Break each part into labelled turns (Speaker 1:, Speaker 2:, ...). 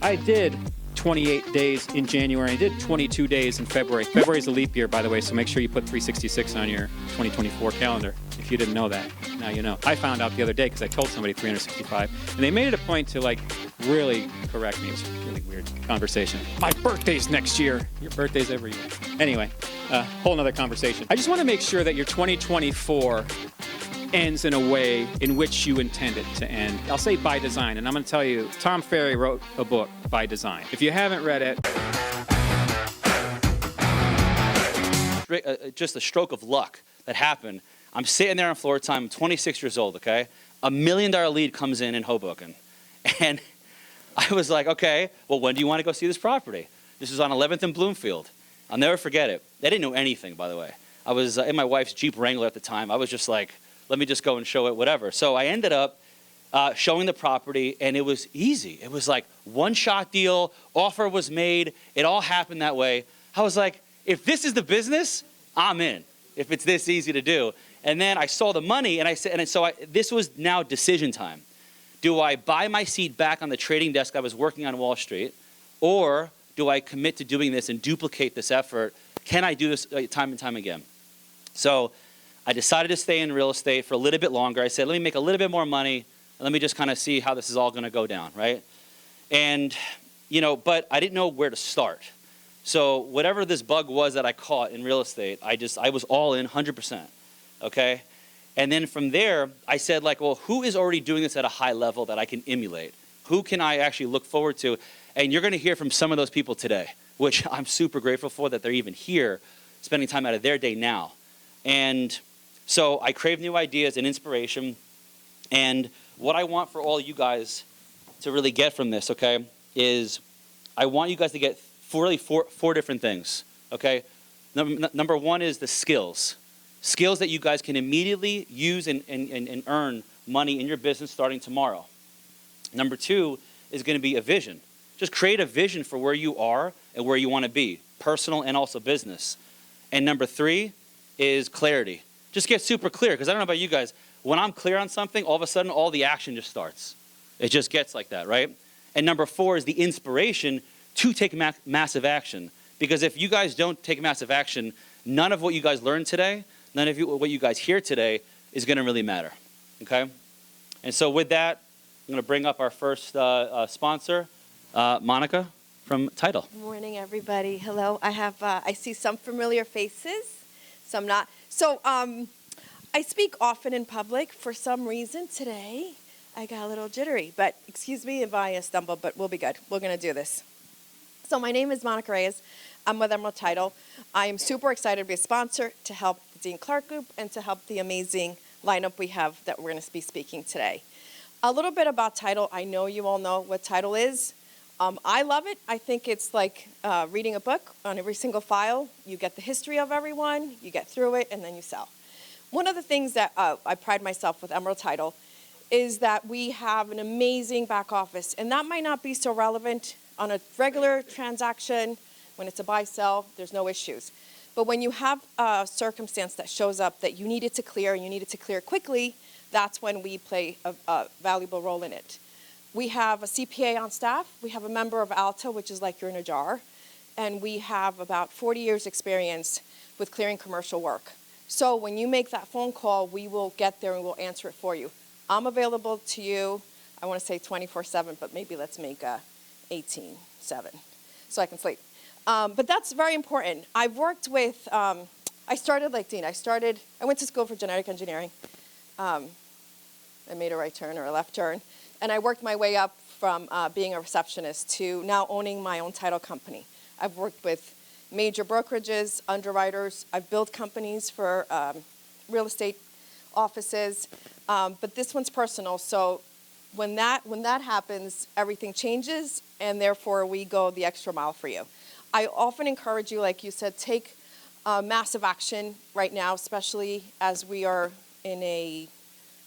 Speaker 1: I did 28 days in January. I did 22 days in February. February is a leap year, by the way, so make sure you put 366 on your 2024 calendar. If you didn't know that, now you know. I found out the other day because I told somebody 365, and they made it a point to like really correct me. It was a really weird conversation. My birthday's next year. Your birthday's every year. Anyway, whole nother conversation. I just want to make sure that your 2024 ends in a way in which you intend it to end. I'll say by design, and I'm going to tell you, Tom Ferry wrote a book, By Design. If you haven't read it...
Speaker 2: Just a stroke of luck that happened. I'm sitting there on floor time, I'm 26 years old, okay? $1 million lead comes in Hoboken. And I was like, okay, well, when do you want to go see this property? This was on 11th and Bloomfield. I'll never forget it. They didn't know anything, by the way. I was in my wife's Jeep Wrangler at the time. I was just like, let me just go and show it, whatever. So I ended up showing the property, and it was easy. It was like one-shot deal, offer was made, it all happened that way. I was like, if this is the business, I'm in, if it's this easy to do. And then I saw the money, and I said, this was now decision time. Do I buy my seat back on the trading desk I was working on Wall Street, or do I commit to doing this and duplicate this effort? Can I do this time and time again? So I decided to stay in real estate for a little bit longer. I said, let me make a little bit more money, and let me just kind of see how this is all going to go down, right? And, but I didn't know where to start. So whatever this bug was that I caught in real estate, I was all in 100%, okay? And then from there, I said, like, well, who is already doing this at a high level that I can emulate? Who can I actually look forward to? And you're going to hear from some of those people today, which I'm super grateful for that they're even here, spending time out of their day now. And so I crave new ideas and inspiration. And what I want for all you guys to really get from this, okay, is I want you guys to get four different things, okay? Number one is the skills. Skills that you guys can immediately use and earn money in your business starting tomorrow. Number two is going to be a vision. Just create a vision for where you are and where you want to be, personal and also business. And number three is clarity. Just get super clear, because I don't know about you guys, when I'm clear on something, all of a sudden, all the action just starts. It just gets like that, right? And number four is the inspiration to take massive action. Because if you guys don't take massive action, none of what you guys learned today, none of what you guys hear today is going to really matter, okay? And so with that, I'm going to bring up our first sponsor, Monica from Title.
Speaker 3: Good morning, everybody. Hello. I see some familiar faces, some not. So I speak often in public. For some reason today, I got a little jittery. But excuse me if I stumble, but we'll be good. We're going to do this. So my name is Monica Reyes. I'm with Emerald Title. I am super excited to be a sponsor to help the Dean Clark Group and to help the amazing lineup we have that we're going to be speaking today. A little bit about Title. I know you all know what Title is. I love it. I think it's like reading a book on every single file. You get the history of everyone, you get through it, and then you sell. One of the things that I pride myself with Emerald Title is that we have an amazing back office, and that might not be so relevant on a regular transaction. When it's a buy-sell, there's no issues. But when you have a circumstance that shows up that you needed to clear, and you needed to clear quickly, that's when we play a valuable role in it. We have a CPA on staff. We have a member of ALTA, which is like you're in a jar. And we have about 40 years experience with clearing commercial work. So when you make that phone call, we will get there and we'll answer it for you. I'm available to you, I want to say 24/7, but maybe let's make 18/7 so I can sleep. But that's very important. I've worked with, I started like Dean. I went to school for genetic engineering. I made a right turn or a left turn. And I worked my way up from being a receptionist to now owning my own title company. I've worked with major brokerages, underwriters. I've built companies for real estate offices. But this one's personal. So when that happens, everything changes. And therefore, we go the extra mile for you. I often encourage you, like you said, take massive action right now, especially as we are in a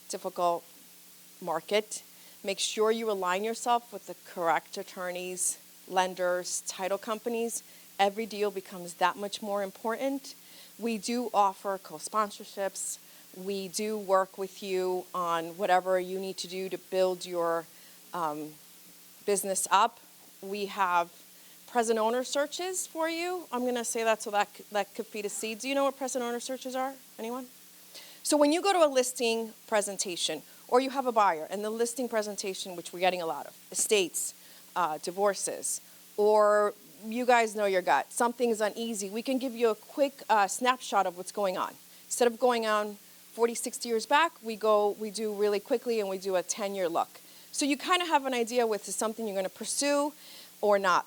Speaker 3: difficult market. Make sure you align yourself with the correct attorneys, lenders, title companies. Every deal becomes that much more important. We do offer co-sponsorships. We do work with you on whatever you need to do to build your business up we have present owner searches for you. I'm going to say that so that could feed a seed. Do you know what present owner searches are? Anyone? So when you go to a listing presentation, or you have a buyer, and the listing presentation, which we're getting a lot of, estates, divorces, or you guys know your gut, something's uneasy, we can give you a quick snapshot of what's going on. Instead of going on 40, 60 years back, we do really quickly, and we do a 10-year look. So you kind of have an idea with is something you're going to pursue or not.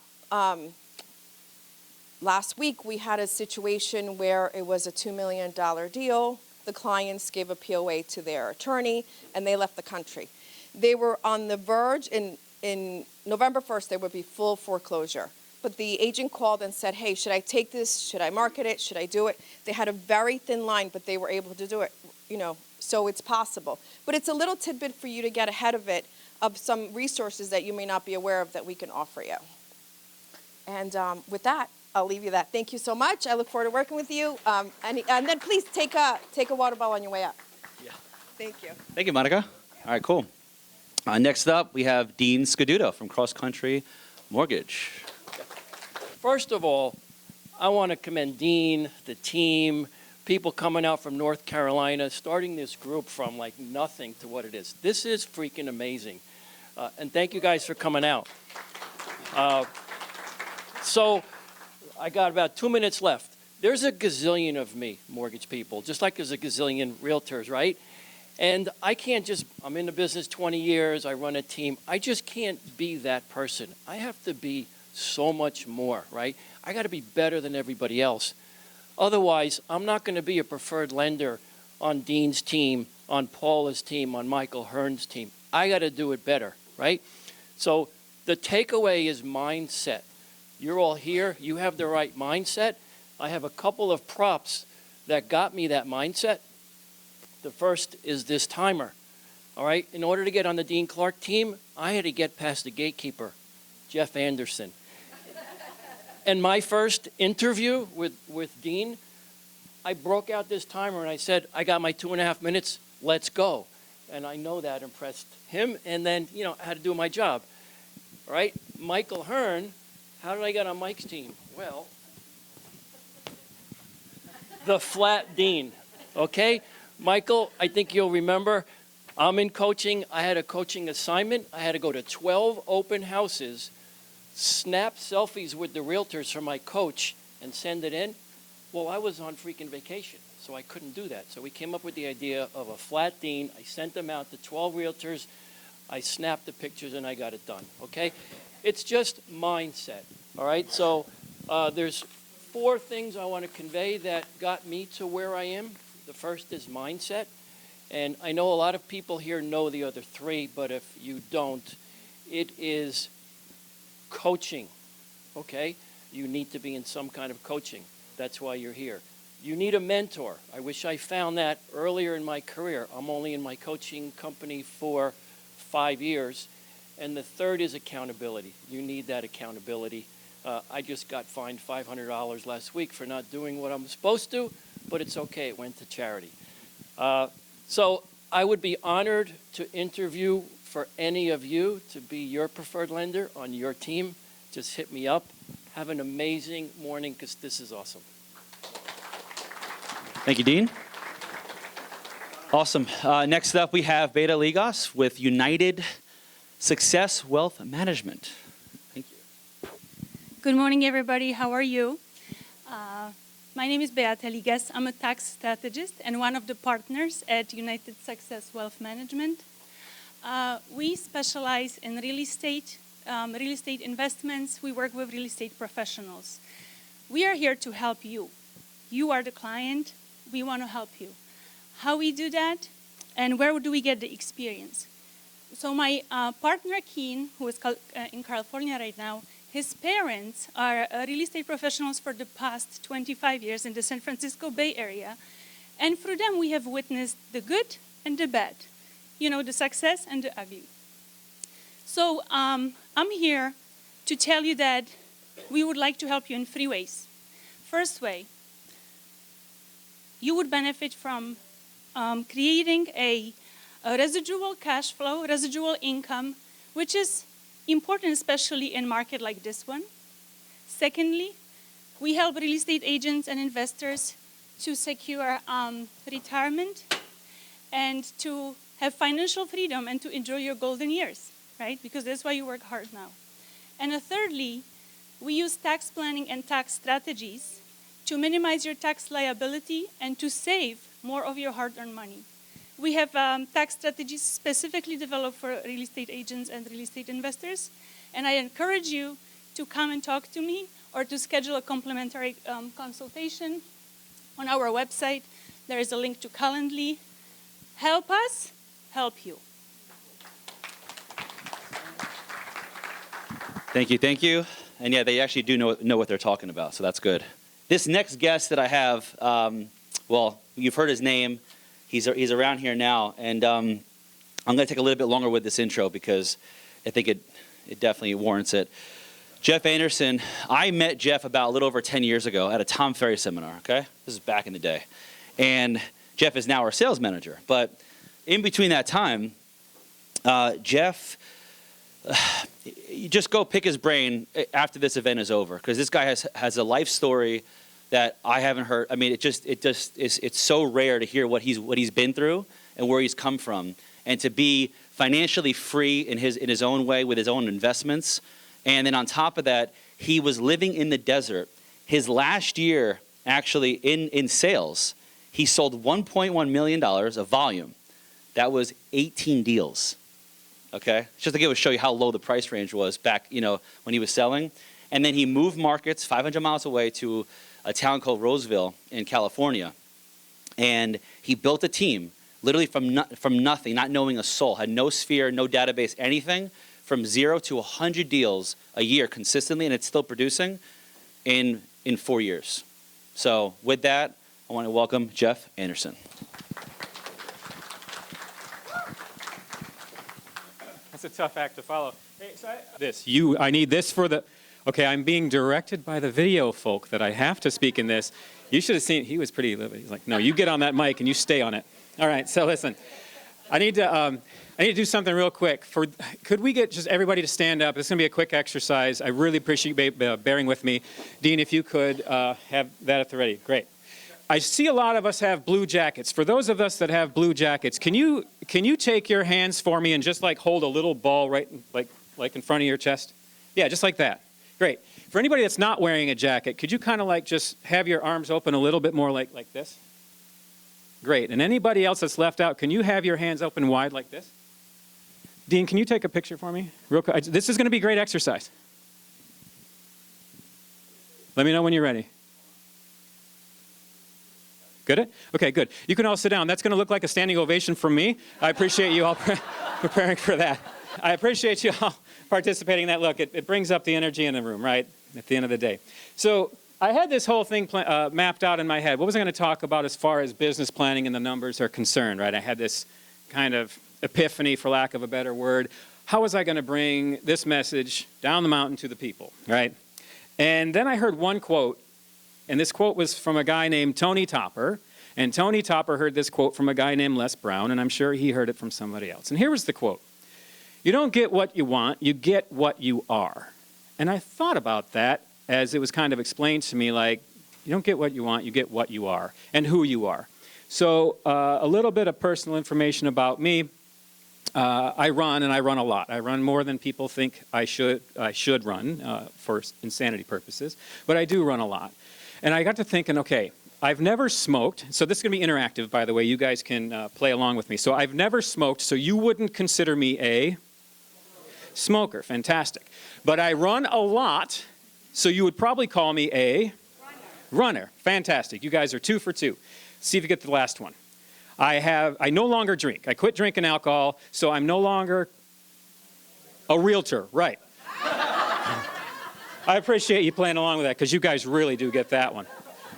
Speaker 3: Last week, we had a situation where it was a $2 million deal. The clients gave a POA to their attorney, and they left the country. They were on the verge, in November 1st, there would be full foreclosure. But the agent called and said, hey, should I take this? Should I market it? Should I do it? They had a very thin line, but they were able to do it, so it's possible. But it's a little tidbit for you to get ahead of it, of some resources that you may not be aware of that we can offer you. And with that, I'll leave you that. Thank you so much. I look forward to working with you. And then please take a water bottle on your way up.
Speaker 2: Yeah.
Speaker 3: Thank you.
Speaker 2: Thank you, Monica. All right, cool. Next up, we have Dean Scaduto from Cross Country Mortgage.
Speaker 4: First of all, I want to commend Dean, the team, people coming out from North Carolina, starting this group from like nothing to what it is. This is freaking amazing. And thank you guys for coming out. So I got about 2 minutes left. There's a gazillion of me, mortgage people, just like there's a gazillion realtors, right? And I can't just, I'm in the business 20 years, I run a team. I just can't be that person. I have to be so much more, right? I got to be better than everybody else. Otherwise, I'm not going to be a preferred lender on Dean's team, on Paula's team, on Michael Hearn's team. I got to do it better, right? So the takeaway is mindset. You're all here. You have the right mindset. I have a couple of props that got me that mindset. The first is this timer. All right? In order to get on the Dean Clark team, I had to get past the gatekeeper, Jeff Anderson. And my first interview with Dean, I broke out this timer and I said, I got my 2.5 minutes, let's go. And I know that impressed him, and then, I had to do my job. All right? Michael Hearn, how did I get on Mike's team? Well, the flat Dean, okay? Michael, I think you'll remember, I'm in coaching. I had a coaching assignment. I had to go to 12 open houses, snap selfies with the realtors for my coach, and send it in. Well, I was on freaking vacation, so I couldn't do that. So we came up with the idea of a flat Dean. I sent them out to 12 realtors. I snapped the pictures, and I got it done, okay? It's just mindset, all right? So there's 4 things I want to convey that got me to where I am. The first is mindset. And I know a lot of people here know the other 3, but if you don't, it is coaching, okay? You need to be in some kind of coaching. That's why you're here. You need a mentor. I wish I found that earlier in my career. I'm only in my coaching company for 5 years. And the third is accountability. You need that accountability. I just got fined $500 last week for not doing what I'm supposed to, but it's okay. It went to charity. So I would be honored to interview for any of you to be your preferred lender on your team. Just hit me up. Have an amazing morning, because this is awesome.
Speaker 2: Thank you, Dean. Awesome. Next up, we have Beta Ligos with United Success Wealth Management. Thank you.
Speaker 5: Good morning, everybody. How are you? My name is Beata Ligas. I'm a tax strategist and one of the partners at United Success Wealth Management. We specialize in real estate investments. We work with real estate professionals. We are here to help you. You are the client. We want to help you. How we do that, and where do we get the experience? So my partner, Keen, who is in California right now, his parents are real estate professionals for the past 25 years in the San Francisco Bay Area. And through them, we have witnessed the good and the bad, the success and the ugly. So I'm here to tell you that we would like to help you in 3 ways. First way, you would benefit from creating a residual cash flow, residual income, which is important especially in market like this one. Secondly, we help real estate agents and investors to secure retirement and to have financial freedom and to enjoy your golden years, right? Because that's why you work hard now. And thirdly, we use tax planning and tax strategies to minimize your tax liability and to save more of your hard-earned money. We have tax strategies specifically developed for real estate agents and real estate investors, and I encourage you to come and talk to me or to schedule a complimentary consultation. On our website, there is a link to Calendly. Help us help you.
Speaker 2: Thank you, thank you. And yeah, they actually do know what they're talking about, so that's good. This next guest that I have, well, you've heard his name. He's around here now, and I'm going to take a little bit longer with this intro because I think it definitely warrants it. Jeff Anderson, I met Jeff about a little over 10 years ago at a Tom Ferry seminar, okay? This is back in the day. And Jeff is now our sales manager. But in between that time, Jeff, you just go pick his brain after this event is over, because this guy has a life story that I haven't heard. I mean, it's so rare to hear what he's been through and where he's come from, and to be financially free in his own way with his own investments. And then on top of that, he was living in the desert. His last year, actually, in sales, he sold $1.1 million of volume. That was 18 deals, okay? Just to show you how low the price range was back, when he was selling. And then he moved markets 500 miles away to a town called Roseville in California. And he built a team, literally from nothing, not knowing a soul, had no sphere, no database, anything, from 0 to 100 deals a year consistently, and it's still producing in 4 years. So with that, I want to welcome Jeff Anderson.
Speaker 1: That's a tough act to follow. Hey, so I need this for the... Okay, I'm being directed by the video folk that I have to speak in this. You should have seen, he was pretty livid. He's like, no, you get on that mic and you stay on it. All right, so listen, I need to do something real quick. Could we get just everybody to stand up? This is going to be a quick exercise. I really appreciate you bearing with me. Dean, if you could have that at the ready. Great. I see a lot of us have blue jackets. For those of us that have blue jackets, can you take your hands for me and just like hold a little ball right like in front of your chest? Yeah, just like that. Great. For anybody that's not wearing a jacket, could you kind of like just have your arms open a little bit more like this? Great. And anybody else that's left out, can you have your hands open wide like this? Dean, can you take a picture for me? Real quick. This is going to be great exercise. Let me know when you're ready. Good? Okay, good. You can all sit down. That's going to look like a standing ovation from me. I appreciate you all preparing for that. I appreciate you all participating in that. Look, it brings up the energy in the room, right, at the end of the day. So I had this whole thing mapped out in my head. What was I going to talk about as far as business planning and the numbers are concerned, right? I had this kind of epiphany, for lack of a better word. How was I going to bring this message down the mountain to the people, right? And then I heard one quote, and this quote was from a guy named Tony Topper. And Tony Topper heard this quote from a guy named Les Brown, and I'm sure he heard it from somebody else. And here was the quote. You don't get what you want, you get what you are. And I thought about that as it was kind of explained to me, like, you don't get what you want, you get what you are and who you are. So a little bit of personal information about me. I run, and I run a lot. I run more than people think I should run for insanity purposes, but I do run a lot. And I got to thinking, okay, I've never smoked. So this is going to be interactive, by the way. You guys can play along with me. So I've never smoked, so you wouldn't consider me a smoker. Fantastic. But I run a lot, so you would probably call me a runner. Fantastic. You guys are 2 for 2. See if you get the last one. I no longer drink. I quit drinking alcohol, so I'm no longer a realtor. Right. I appreciate you playing along with that, because you guys really do get that one.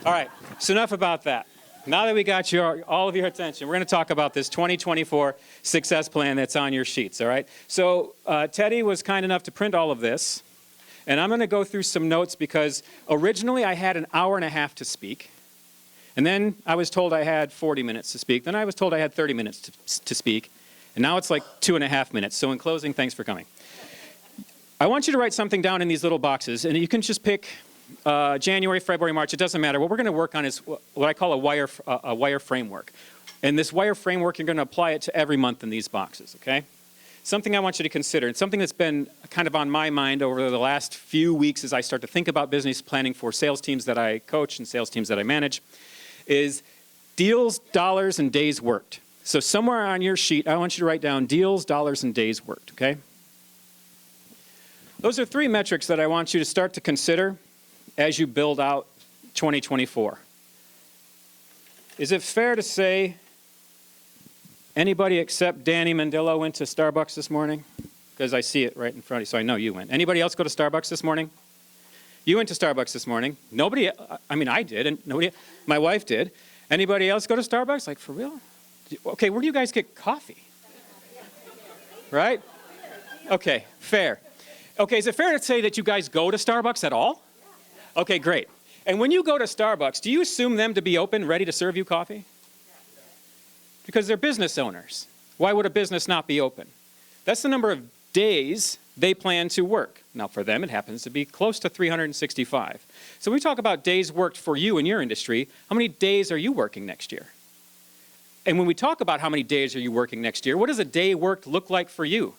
Speaker 1: All right, so enough about that. Now that we got all of your attention, we're going to talk about this 2024 success plan that's on your sheets, all right? So Teddy was kind enough to print all of this, and I'm going to go through some notes because originally I had an hour and a half to speak, and then I was told I had 40 minutes to speak, then I was told I had 30 minutes to speak, and now it's like 2.5 minutes. So in closing, thanks for coming. I want you to write something down in these little boxes, and you can just pick January, February, March. It doesn't matter. What we're going to work on is what I call a wire framework. And this wire framework, you're going to apply it to every month in these boxes, okay? Something I want you to consider, and something that's been kind of on my mind over the last few weeks as I start to think about business planning for sales teams that I coach and sales teams that I manage, is deals, dollars, and days worked. So somewhere on your sheet, I want you to write down deals, dollars, and days worked, okay? Those are 3 metrics that I want you to start to consider as you build out 2024. Is it fair to say anybody except Danny Mandillo went to Starbucks this morning? Because I see it right in front of you, so I know you went. Anybody else go to Starbucks this morning? You went to Starbucks this morning. Nobody, I mean, I did, and nobody, my wife did. Anybody else go to Starbucks? Like, for real? Okay, where do you guys get coffee? Right? Okay, fair. Okay, is it fair to say that you guys go to Starbucks at all? Okay, great. And when you go to Starbucks, do you assume them to be open, ready to serve you coffee? Because they're business owners. Why would a business not be open? That's the number of days they plan to work. Now, for them, it happens to be close to 365. So when we talk about days worked for you in your industry, how many days are you working next year? And when we talk about how many days are you working next year, what does a day worked look like for you?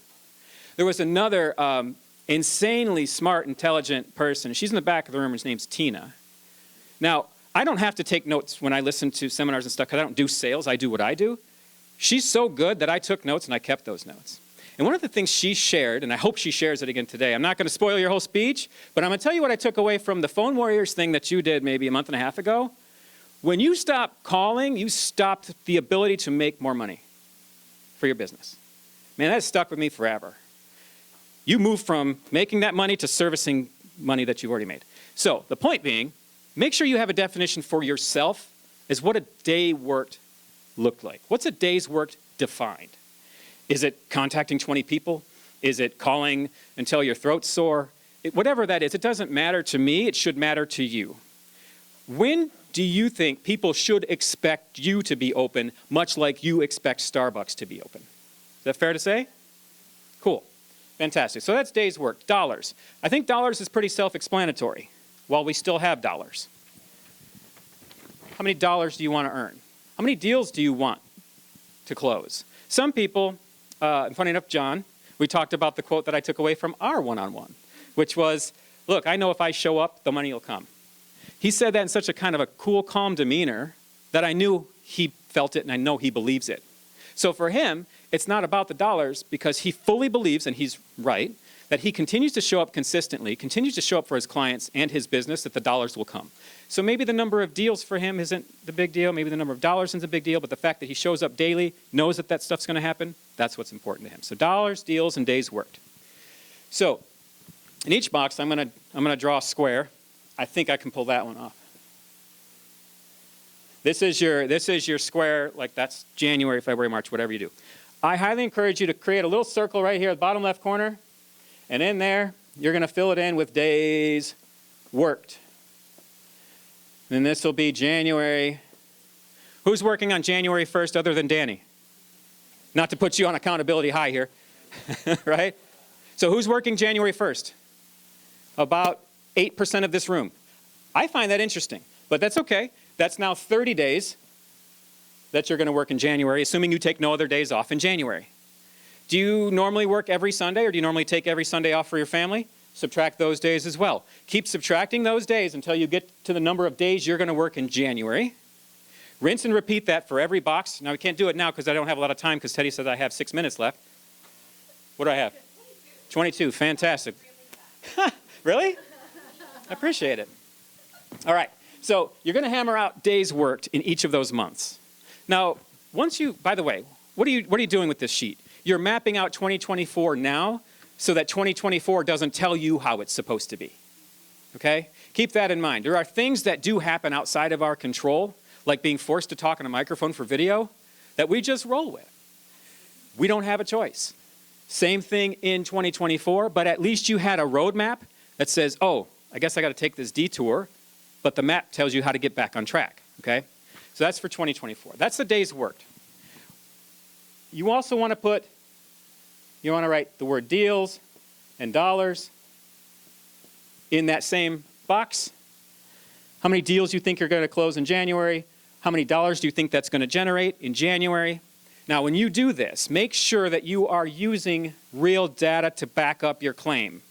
Speaker 1: There was another insanely smart, intelligent person. She's in the back of the room. Her name's Tina. Now, I don't have to take notes when I listen to seminars and stuff because I don't do sales. I do what I do. She's so good that I took notes and I kept those notes. And one of the things she shared, and I hope she shares it again today, I'm not going to spoil your whole speech, but I'm going to tell you what I took away from the Phone Warriors thing that you did maybe a month and a half ago. When you stopped calling, you stopped the ability to make more money for your business. Man, that stuck with me forever. You moved from making that money to servicing money that you've already made. So the point being, make sure you have a definition for yourself as what a day worked looked like. What's a day's worked defined? Is it contacting 20 people? Is it calling until your throat's sore? Whatever that is, it doesn't matter to me. It should matter to you. When do you think people should expect you to be open, much like you expect Starbucks to be open? Is that fair to say? Cool. Fantastic. So that's days worked. Dollars. I think dollars is pretty self-explanatory while we still have dollars. How many dollars do you want to earn? How many deals do you want to close? Some people, and funny enough, John, we talked about the quote that I took away from our one-on-one, which was, look, I know if I show up, the money will come. He said that in such a kind of a cool, calm demeanor that I knew he felt it and I know he believes it. So for him, it's not about the dollars because he fully believes, and he's right, that he continues to show up consistently, continues to show up for his clients and his business, that the dollars will come. So maybe the number of deals for him isn't the big deal, maybe the number of dollars isn't the big deal, but the fact that he shows up daily, knows that that stuff's going to happen, that's what's important to him. So dollars, deals, and days worked. So in each box, I'm going to draw a square. I think I can pull that one off. This is your square, like that's January, February, March, whatever you do. I highly encourage you to create a little circle right here at the bottom left corner, and in there, you're going to fill it in with days worked. And this will be January. Who's working on January 1st other than Danny? Not to put you on accountability high here, right? So who's working January 1st? About 8% of this room. I find that interesting, but that's okay. That's now 30 days that you're going to work in January, assuming you take no other days off in January. Do you normally work every Sunday, or do you normally take every Sunday off for your family? Subtract those days as well. Keep subtracting those days until you get to the number of days you're going to work in January. Rinse and repeat that for every box. Now, we can't do it now because I don't have a lot of time because Teddy says I have 6 minutes left. What do I have? 22. Fantastic. Really? I appreciate it. All right. So you're going to hammer out days worked in each of those months. Now, once you, by the way, what are you doing with this sheet? You're mapping out 2024 now so that 2024 doesn't tell you how it's supposed to be. Okay? Keep that in mind. There are things that do happen outside of our control, like being forced to talk on a microphone for video, that we just roll with. We don't have a choice. Same thing in 2024, but at least you had a roadmap that says, oh, I guess I got to take this detour, but the map tells you how to get back on track, okay? So that's for 2024. That's the days worked. You also want to write the word deals, and dollars in that same box. How many deals do you think you're going to close in January? How many dollars do you think that's going to generate in January? Now, when you do this, make sure that you are using real data to back up your claim.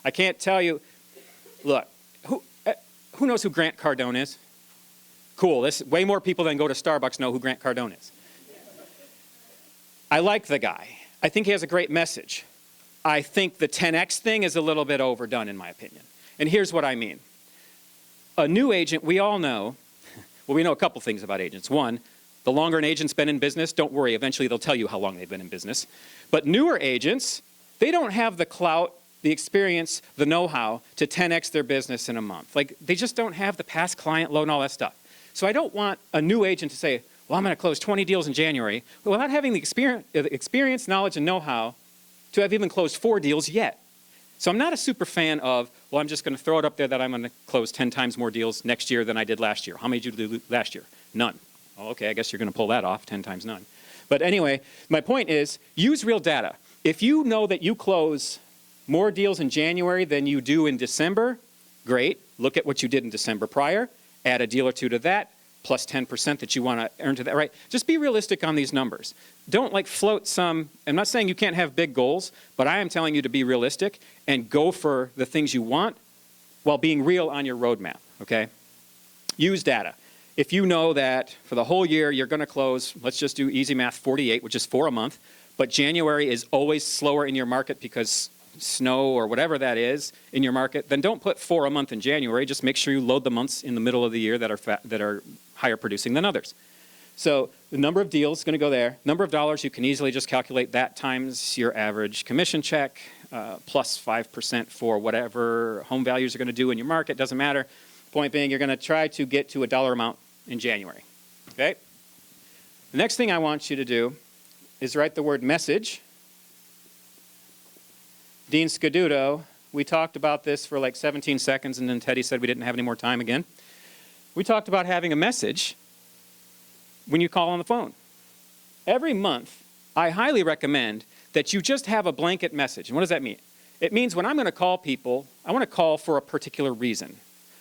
Speaker 1: I can't tell you, look, who knows who Grant Cardone is? Cool, way more people than go to Starbucks know who Grant Cardone is. I like the guy. I think he has a great message. I think the 10X thing is a little bit overdone in my opinion. And here's what I mean. A new agent, we all know, well, we know a couple things about agents. One, the longer an agent's been in business, don't worry, eventually they'll tell you how long they've been in business. But newer agents, they don't have the clout, the experience, the know-how to 10X their business in a month. Like, they just don't have the past client load and all that stuff. So I don't want a new agent to say, well, I'm going to close 20 deals in January, without having the experience, knowledge, and know-how to have even closed 4 deals yet. So I'm not a super fan of, well, I'm just going to throw it up there that I'm going to close 10 times more deals next year than I did last year. How many did you do last year? None. Oh, okay, I guess you're going to pull that off, 10 times none. But anyway, my point is, use real data. If you know that you close more deals in January than you do in December, great. Look at what you did in December prior. Add a deal or two to that, plus 10% that you want to earn to that, right? Just be realistic on these numbers. Don't like float some, I'm not saying you can't have big goals, but I am telling you to be realistic and go for the things you want while being real on your roadmap, okay? Use data. If you know that for the whole year you're going to close, let's just do easy math, 48, which is 4 a month, but January is always slower in your market because snow or whatever that is in your market, then don't put 4 a month in January. Just make sure you load the months in the middle of the year that are higher producing than others. So the number of deals is going to go there. Number of dollars, you can easily just calculate that times your average commission check, plus 5% for whatever home values are going to do in your market. Doesn't matter. Point being, you're going to try to get to a dollar amount in January. Okay? The next thing I want you to do is write the word message. Dean Scaduto, we talked about this for like 17 seconds, and then Teddy said we didn't have any more time again. We talked about having a message when you call on the phone. Every month, I highly recommend that you just have a blanket message. And what does that mean? It means when I'm going to call people, I want to call for a particular reason.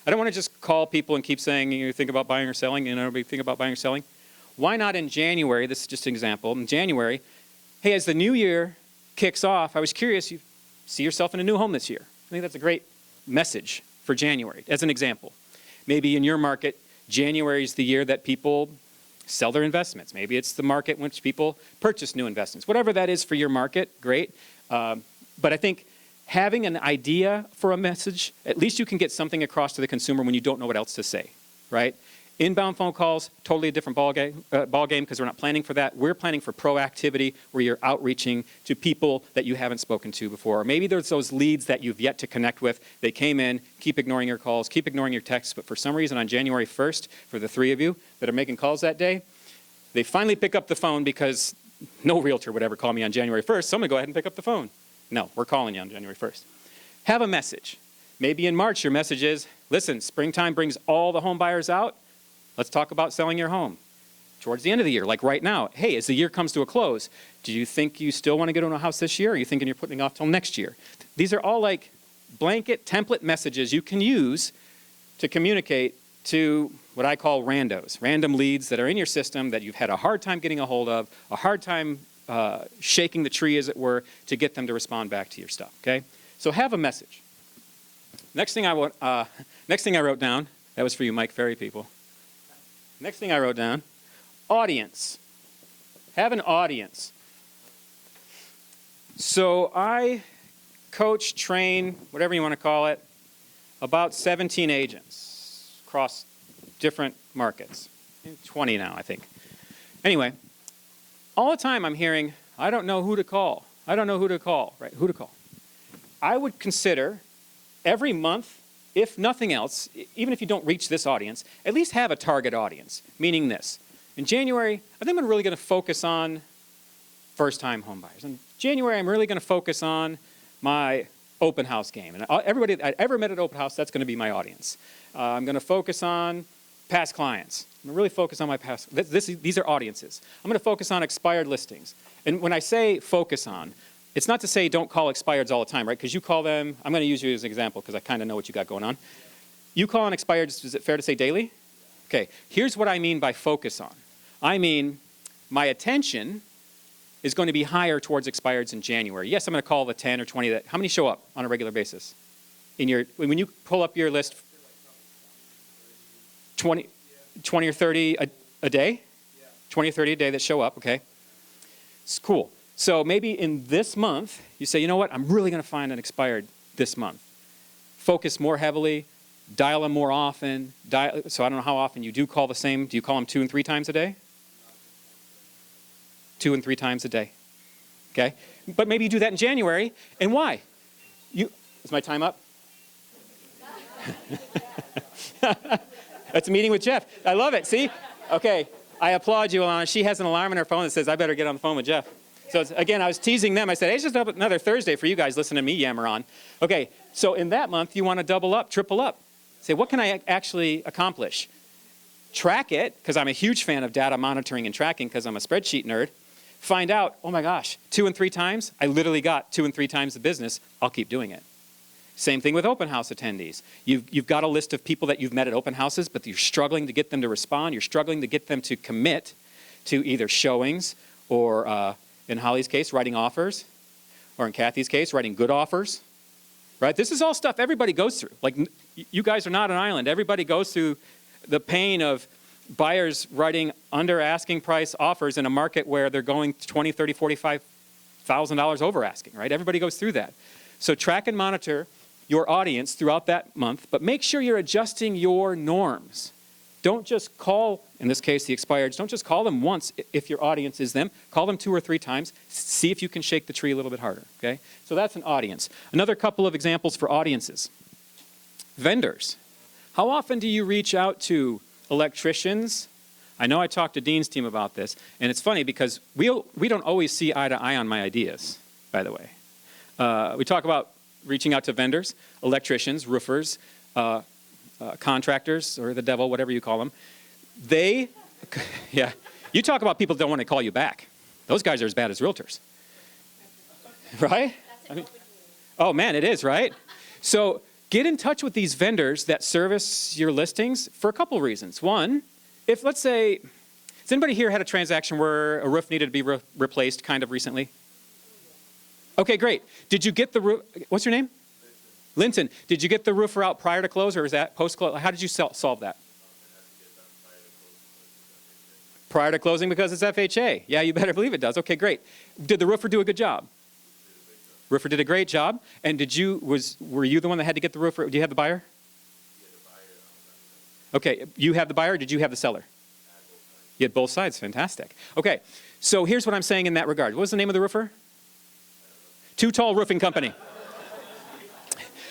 Speaker 1: I don't want to just call people and keep saying, you think about buying or selling, everybody think about buying or selling. Why not in January? This is just an example. In January, hey, as the new year kicks off, I was curious, you see yourself in a new home this year. I think that's a great message for January, as an example. Maybe in your market, January is the year that people sell their investments. Maybe it's the market in which people purchase new investments. Whatever that is for your market, great. But I think having an idea for a message, at least you can get something across to the consumer when you don't know what else to say, right? Inbound phone calls, totally a different ball game because we're not planning for that. We're planning for proactivity where you're outreaching to people that you haven't spoken to before. Or maybe there's those leads that you've yet to connect with. They came in, keep ignoring your calls, keep ignoring your texts, but for some reason on January 1st, for the 3 of you that are making calls that day, they finally pick up the phone because no realtor would ever call me on January 1st, so I'm going to go ahead and pick up the phone. No, we're calling you on January 1st. Have a message. Maybe in March your message is, listen, springtime brings all the home buyers out. Let's talk about selling your home. Towards the end of the year, like right now, hey, as the year comes to a close, do you think you still want to get on a house this year, or are you thinking you're putting it off till next year? These are all like blanket template messages you can use to communicate to what I call randos, random leads that are in your system that you've had a hard time getting a hold of, a hard time shaking the tree, as it were, to get them to respond back to your stuff, okay? So have a message. Next thing I wrote down, that was for you Mike Ferry people. Next thing I wrote down, audience. Have an audience. So I coach, train, whatever you want to call it, about 17 agents across different markets. 20 now, I think. Anyway, all the time I'm hearing, I don't know who to call. I don't know who to call, right? Who to call. I would consider every month, if nothing else, even if you don't reach this audience, at least have a target audience, meaning this. In January, I think I'm really going to focus on first-time home buyers. In January, I'm really going to focus on my open house game. And everybody that I ever met at open house, that's going to be my audience. I'm going to focus on past clients. I'm going to really focus on my past. These are audiences. I'm going to focus on expired listings. And when I say focus on, it's not to say don't call expireds all the time, right? Because you call them, I'm going to use you as an example because I kind of know what you got going on. You call on expireds, is it fair to say daily? Okay, here's what I mean by focus on. I mean, my attention is going to be higher towards expireds in January. Yes, I'm going to call the 10 or 20 that, how many show up on a regular basis? When you pull up your list, 20 or 30 a day? 20 or 30 a day that show up, okay. It's cool. So maybe in this month, you say, you know what, I'm really going to find an expired this month. Focus more heavily, dial them more often. So I don't know how often you do call the same. Do you call them 2 and 3 times a day? 2 and 3 times a day, okay? But maybe you do that in January, and why? Is my time up? That's a meeting with Jeff. I love it, see? Okay, I applaud you, Alana. She has an alarm on her phone that says, I better get on the phone with Jeff. So again, I was teasing them. I said, hey, it's just another Thursday for you guys listening to me yammer on. Okay, so in that month, you want to double up, triple up. Say, what can I actually accomplish? Track it, because I'm a huge fan of data monitoring and tracking because I'm a spreadsheet nerd. Find out, oh my gosh, 2 and 3 times? I literally got 2 and 3 times the business. I'll keep doing it. Same thing with open house attendees. You've got a list of people that you've met at open houses, but you're struggling to get them to respond. You're struggling to get them to commit to either showings or, in Holly's case, writing offers, or in Kathy's case, writing good offers. Right? This is all stuff everybody goes through. Like, you guys are not an island. Everybody goes through the pain of buyers writing under asking price offers in a market where they're going $20,000, $30,000, $45,000 over asking, right? Everybody goes through that. So track and monitor your audience throughout that month, but make sure you're adjusting your norms. Don't just call, in this case, the expireds, don't just call them once if your audience is them. Call them 2 or 3 times. See if you can shake the tree a little bit harder, okay? So that's an audience. Another couple of examples for audiences. Vendors. How often do you reach out to electricians? I know I talked to Dean's team about this, and it's funny because we don't always see eye to eye on my ideas, by the way. We talk about reaching out to vendors, electricians, roofers, contractors, or the devil, whatever you call them. Yeah, you talk about people that don't want to call you back. Those guys are as bad as realtors, right? I mean, oh man, it is, right? So get in touch with these vendors that service your listings for a couple of reasons. One, if let's say, has anybody here had a transaction where a roof needed to be replaced kind of recently? Okay, great. Did you get the roof, what's your name? Linton. Did you get the roofer out prior to close or is that post-close? How did you solve that? Prior to closing because it's FHA. Yeah, you better believe it does. Okay, great. Did the roofer do a good job? Roofer did a great job. And were you the one that had to get the roofer? Do you have the buyer? Okay, you have the buyer, or did you have the seller? You had both sides, fantastic. Okay, so here's what I'm saying in that regard. What was the name of the roofer? Too Tall Roofing Company.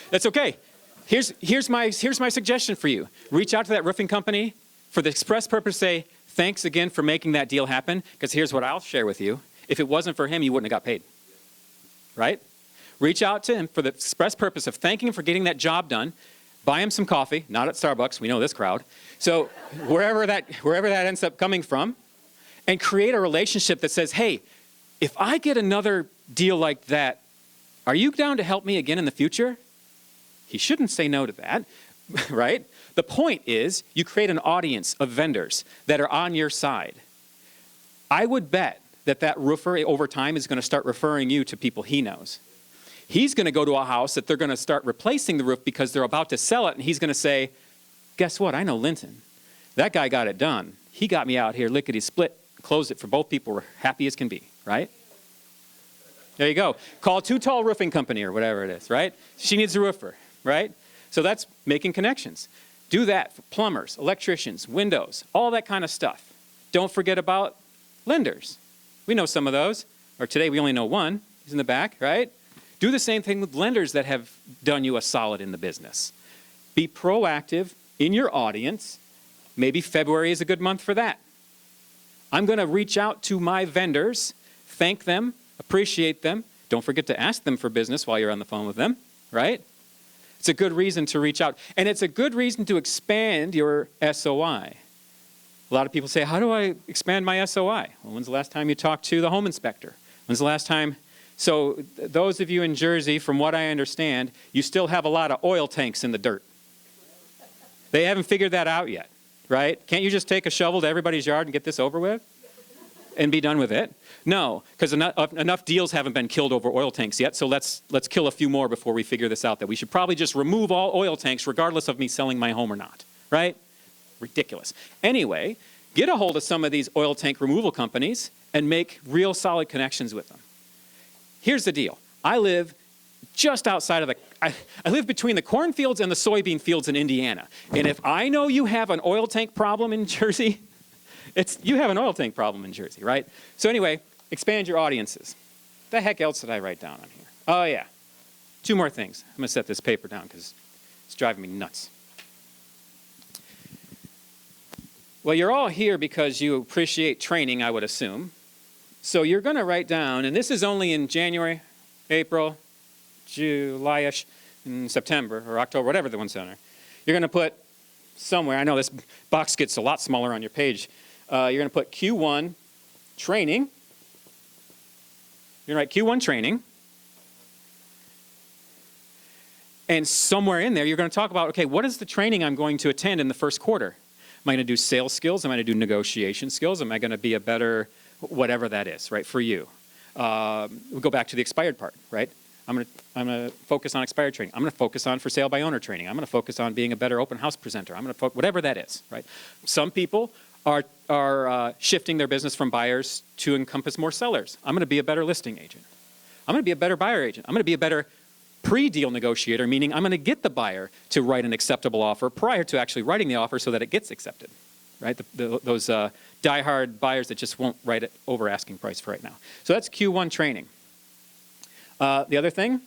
Speaker 1: That's okay. Here's my suggestion for you. Reach out to that roofing company for the express purpose, say, thanks again for making that deal happen, because here's what I'll share with you. If it wasn't for him, you wouldn't have got paid, right? Reach out to him for the express purpose of thanking him for getting that job done. Buy him some coffee, not at Starbucks, we know this crowd. So wherever that ends up coming from, and create a relationship that says, hey, if I get another deal like that, are you down to help me again in the future? He shouldn't say no to that, right? The point is you create an audience of vendors that are on your side. I would bet that roofer over time is going to start referring you to people he knows. He's going to go to a house that they're going to start replacing the roof because they're about to sell it, and he's going to say, guess what? I know Linton. That guy got it done. He got me out here lickety-split, closed it for both people, were happy as can be, right? There you go. Call Too Tall Roofing Company or whatever it is, right? She needs a roofer, right? So that's making connections. Do that for plumbers, electricians, windows, all that kind of stuff. Don't forget about lenders. We know some of those, or today we only know one. He's in the back, right? Do the same thing with lenders that have done you a solid in the business. Be proactive in your audience. Maybe February is a good month for that. I'm going to reach out to my vendors, thank them, appreciate them. Don't forget to ask them for business while you're on the phone with them, right? It's a good reason to reach out. And it's a good reason to expand your SOI. A lot of people say, how do I expand my SOI? Well, when's the last time you talked to the home inspector? When's the last time So those of you in Jersey, from what I understand, you still have a lot of oil tanks in the dirt. They haven't figured that out yet, right? Can't you just take a shovel to everybody's yard and get this over with and be done with it? No, because enough deals haven't been killed over oil tanks yet, so let's kill a few more before we figure this out, that we should probably just remove all oil tanks regardless of me selling my home or not, right? Ridiculous. Anyway, get a hold of some of these oil tank removal companies and make real solid connections with them. Here's the deal. I live just outside of I live between the cornfields and the soybean fields in Indiana. And if I know you have an oil tank problem in Jersey, you have an oil tank problem in Jersey, right? So anyway, expand your audiences. The heck else did I write down on here? Oh, yeah. 2 more things. I'm going to set this paper down because it's driving me nuts. Well, you're all here because you appreciate training, I would assume. So you're going to write down, and this is only in January, April, July-ish, and September, or October, whatever the one's on there. You're going to put somewhere, I know this box gets a lot smaller on your page, you're going to put Q1 training. You're going to write Q1 training. And somewhere in there, you're going to talk about, okay, what is the training I'm going to attend in the first quarter? Am I going to do sales skills? Am I going to do negotiation skills? Am I going to be a better, whatever that is, right, for you? We'll go back to the expired part, right? I'm going to focus on expired training. I'm going to focus on for sale by owner training. I'm going to focus on being a better open house presenter. I'm going to whatever that is, right? Some people are shifting their business from buyers to encompass more sellers. I'm going to be a better listing agent. I'm going to be a better buyer agent. I'm going to be a better pre-deal negotiator, meaning I'm going to get the buyer to write an acceptable offer prior to actually writing the offer so that it gets accepted, right? Those die-hard buyers that just won't write it over asking price for right now. So that's Q1 training. The other thing,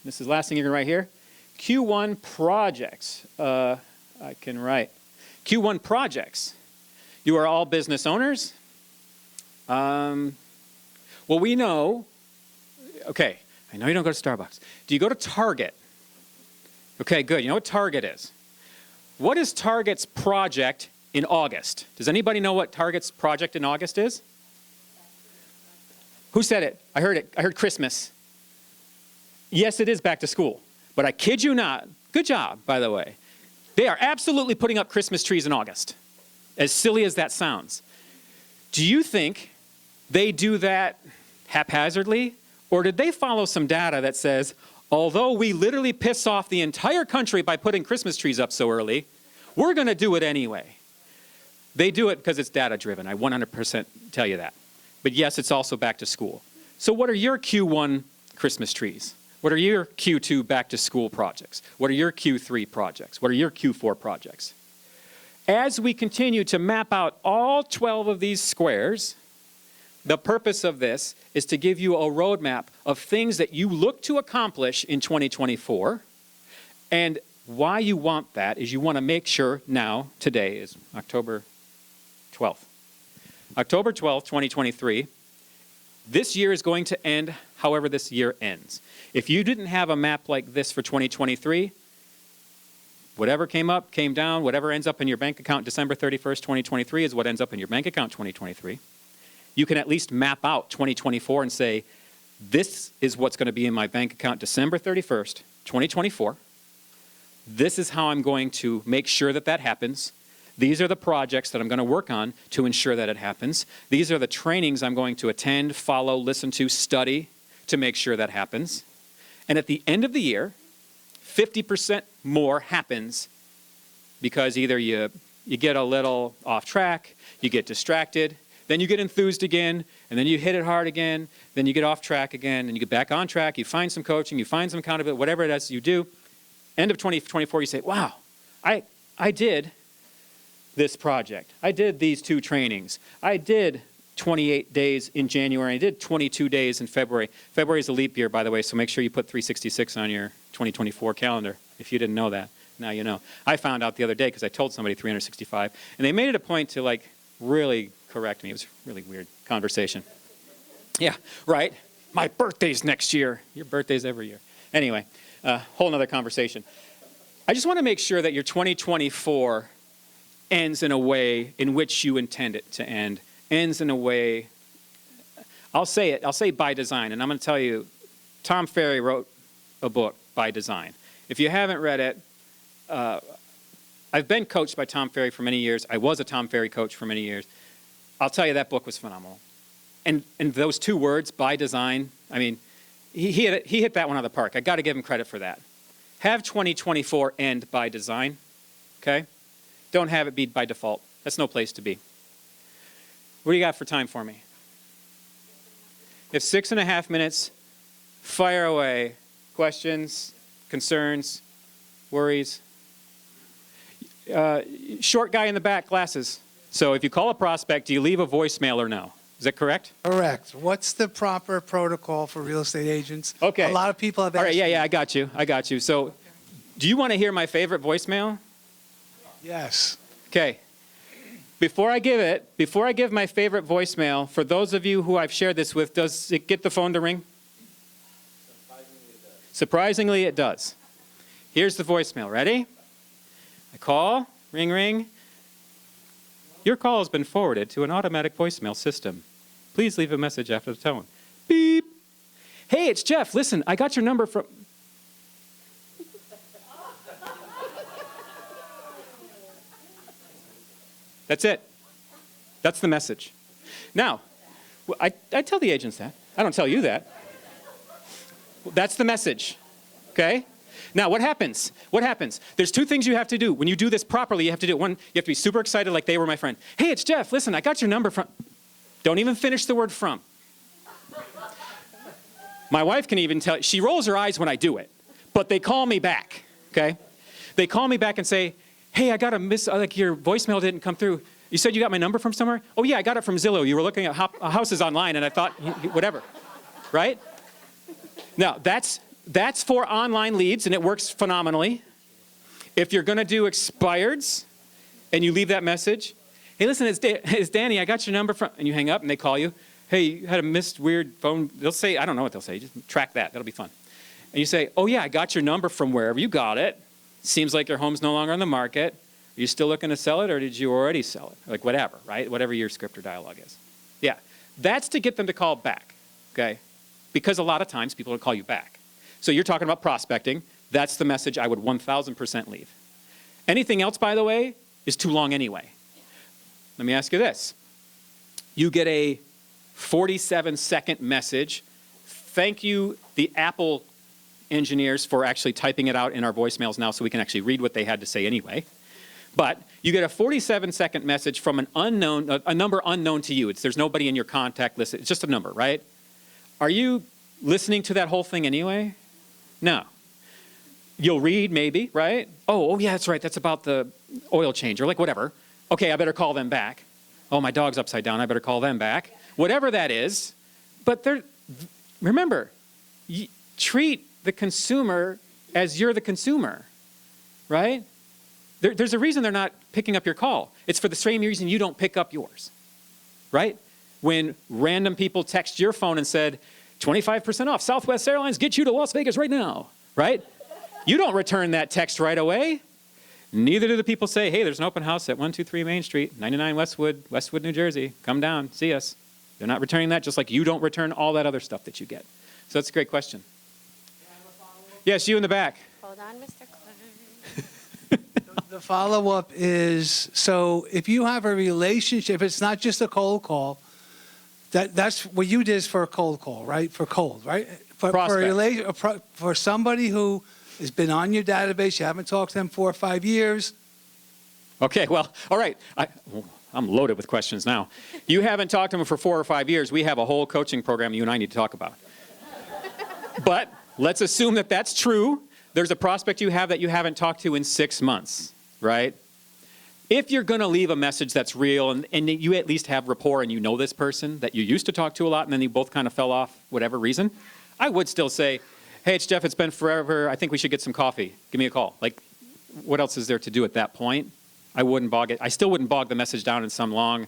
Speaker 1: this is the last thing you're going to write here, Q1 projects. I can write Q1 projects. You are all business owners. Well, we know, okay, I know you don't go to Starbucks. Do you go to Target? Okay, good. You know what Target is. What is Target's project in August? Does anybody know what Target's project in August is? Who said it? I heard it. I heard Christmas. Yes, it is back to school. But I kid you not. Good job, by the way. They are absolutely putting up Christmas trees in August. As silly as that sounds. Do you think they do that haphazardly? Or did they follow some data that says, although we literally piss off the entire country by putting Christmas trees up so early, we're going to do it anyway? They do it because it's data driven. I 100% tell you that. But yes, it's also back to school. So what are your Q1 Christmas trees? What are your Q2 back to school projects? What are your Q3 projects? What are your Q4 projects? As we continue to map out all 12 of these squares, the purpose of this is to give you a roadmap of things that you look to accomplish in 2024. And why you want that is you want to make sure now, today is October 12th. October 12th, 2023, this year is going to end however this year ends. If you didn't have a map like this for 2023, whatever came up, came down, whatever ends up in your bank account December 31st, 2023 is what ends up in your bank account 2023. You can at least map out 2024 and say, this is what's going to be in my bank account December 31st, 2024. This is how I'm going to make sure that that happens. These are the projects that I'm going to work on to ensure that it happens. These are the trainings I'm going to attend, follow, listen to, study to make sure that happens. And at the end of the year, 50% more happens because either you get a little off track, you get distracted, then you get enthused again, and then you hit it hard again, then you get off track again, and you get back on track, you find some coaching, you find some accountability, whatever it is you do. End of 2024, you say, wow, I did this project. I did these 2 trainings. I did 28 days in January. I did 22 days in February. February is a leap year, by the way, so make sure you put 366 on your 2024 calendar if you didn't know that. Now you know. I found out the other day because I told somebody 365, and they made it a point to like really correct me. It was a really weird conversation. Yeah, right. My birthday's next year. Your birthday's every year. Anyway, whole nother conversation. I just want to make sure that your 2024 ends in a way in which you intend it to end. Ends in a way, I'll say it. I'll say by design. And I'm going to tell you, Tom Ferry wrote a book, By Design. If you haven't read it, I've been coached by Tom Ferry for many years. I was a Tom Ferry coach for many years. I'll tell you, that book was phenomenal. And those two words, by design, I mean, he hit that one out of the park. I got to give him credit for that. Have 2024 end by design, okay? Don't have it be by default. That's no place to be. What do you got for time for me? You have 6.5 minutes. Fire away. Questions, concerns, worries. Short guy in the back, glasses. So if you call a prospect, do you leave a voicemail or no? Is that correct?
Speaker 6: Correct. What's the proper protocol for real estate agents?
Speaker 1: Okay.
Speaker 6: A lot of people have asked.
Speaker 1: All right, yeah, I got you. I got you. So do you want to hear my favorite voicemail?
Speaker 6: Yes.
Speaker 1: Okay. Before I give my favorite voicemail, for those of you who I've shared this with, does it get the phone to ring? Surprisingly, it does. Here's the voicemail. Ready? I call, ring, ring. Your call has been forwarded to an automatic voicemail system. Please leave a message after the tone. Beep. Hey, it's Jeff. Listen, I got your number from... That's it. That's the message. Now, I tell the agents that. I don't tell you that. That's the message, okay? Now, what happens? What happens? There's two things you have to do. When you do this properly, you have to do it. One, you have to be super excited like they were my friend. Hey, it's Jeff. Listen, I got your number from... Don't even finish the word from. My wife can even tell... She rolls her eyes when I do it, but they call me back, okay? They call me back and say, hey, I got like your voicemail didn't come through. You said you got my number from somewhere? Oh, yeah, I got it from Zillow. You were looking at houses online, and I thought, whatever, right? Now, that's for online leads, and it works phenomenally. If you're going to do expireds, and you leave that message, hey, listen, it's Danny. I got your number from, and you hang up, and they call you. Hey, you had a missed weird phone. They'll say, I don't know what they'll say. Just track that. That'll be fun. And you say, oh, yeah, I got your number from wherever you got it. Seems like your home's no longer on the market. Are you still looking to sell it, or did you already sell it? Like whatever, right? Whatever your script or dialogue is. Yeah, that's to get them to call back, okay? Because a lot of times people will call you back. So you're talking about prospecting. That's the message I would 1,000% leave. Anything else, by the way, is too long anyway. Let me ask you this. You get a 47-second message. Thank you, the Apple engineers, for actually typing it out in our voicemails now so we can actually read what they had to say anyway. But you get a 47-second message from an unknown, a number unknown to you. There's nobody in your contact list. It's just a number, right? Are you listening to that whole thing anyway? No. You'll read maybe, right? Oh, yeah, that's right. That's about the oil change or like whatever. Okay, I better call them back. Oh, my dog's upside down. I better call them back. Whatever that is. But remember, treat the consumer as you're the consumer, right? There's a reason they're not picking up your call. It's for the same reason you don't pick up yours, right? When random people text your phone and said, 25% off, Southwest Airlines, get you to Las Vegas right now, right? You don't return that text right away. Neither do the people say, hey, there's an open house at 123 Main Street, 99 Westwood, New Jersey. Come down, see us. They're not returning that, just like you don't return all that other stuff that you get. So that's a great question. Yes, you in the back.
Speaker 7: Hold on, Mr. Klein.
Speaker 6: The follow-up is, so if you have a relationship, it's not just a cold call. That's what you did is for a cold call, right? For cold, right? For somebody who has been on your database, you haven't talked to them 4 or 5 years.
Speaker 1: Okay, well, all right. I'm loaded with questions now. You haven't talked to them for 4 or 5 years. We have a whole coaching program you and I need to talk about. But let's assume that that's true. There's a prospect you have that you haven't talked to in 6 months, right? If you're going to leave a message that's real and you at least have rapport and you know this person that you used to talk to a lot and then you both kind of fell off whatever reason, I would still say, hey, it's Jeff, it's been forever. I think we should get some coffee. Give me a call. Like, what else is there to do at that point? I wouldn't bog it. I still wouldn't bog the message down in some long,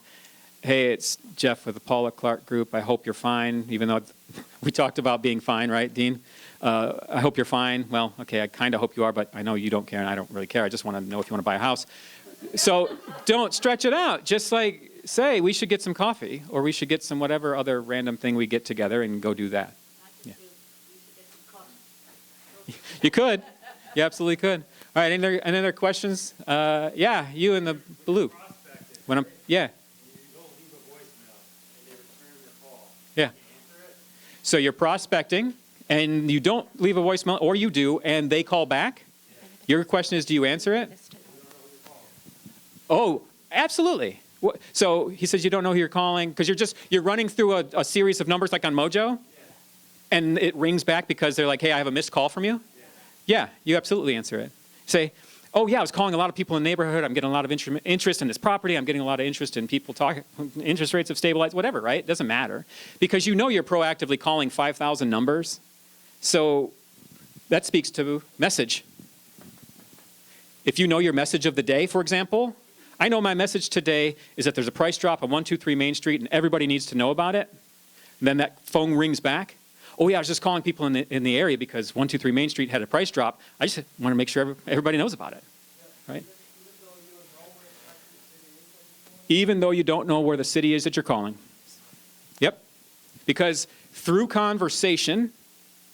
Speaker 1: hey, it's Jeff with the Paula Clark Group. I hope you're fine, even though we talked about being fine, right, Dean? I hope you're fine. Well, okay, I kind of hope you are, but I know you don't care, and I don't really care. I just want to know if you want to buy a house. So don't stretch it out. Just like, say we should get some coffee, or we should get some whatever other random thing we get together and go do that. Yeah. You could. You absolutely could. All right, any other questions? Yeah, you in the blue. When I'm, yeah. Yeah. So you're prospecting, and you don't leave a voicemail, or you do, and they call back? Your question is, do you answer it? Oh, absolutely. So he says you don't know who you're calling because you're running through a series of numbers like on Mojo, and it rings back because they're like, hey, I have a missed call from you? Yeah, you absolutely answer it. Say, oh yeah, I was calling a lot of people in the neighborhood. I'm getting a lot of interest in this property. I'm getting a lot of interest in people talking, interest rates have stabilized, whatever, right? It doesn't matter. Because you know you're proactively calling 5,000 numbers. So that speaks to message. If you know your message of the day, for example, I know my message today is that there's a price drop on 123 Main Street and everybody needs to know about it. And then that phone rings back. Oh yeah, I was just calling people in the area because 123 Main Street had a price drop. I just want to make sure everybody knows about it, right? Even though you don't know where the city is that you're calling. Yep. Because through conversation,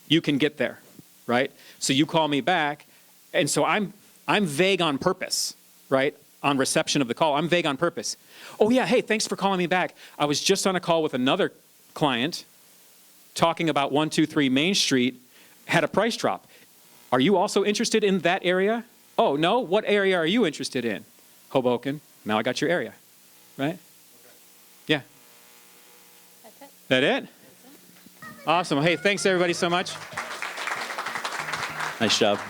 Speaker 1: you can get there, right? So you call me back, and so I'm vague on purpose, right? On reception of the call, I'm vague on purpose. Oh yeah, hey, thanks for calling me back. I was just on a call with another client talking about 123 Main Street had a price drop. Are you also interested in that area? Oh, no? What area are you interested in? Hoboken. Now I got your area, right? Yeah.
Speaker 5: That's it.
Speaker 1: That it? Awesome. Hey, thanks everybody so much.
Speaker 2: Nice job.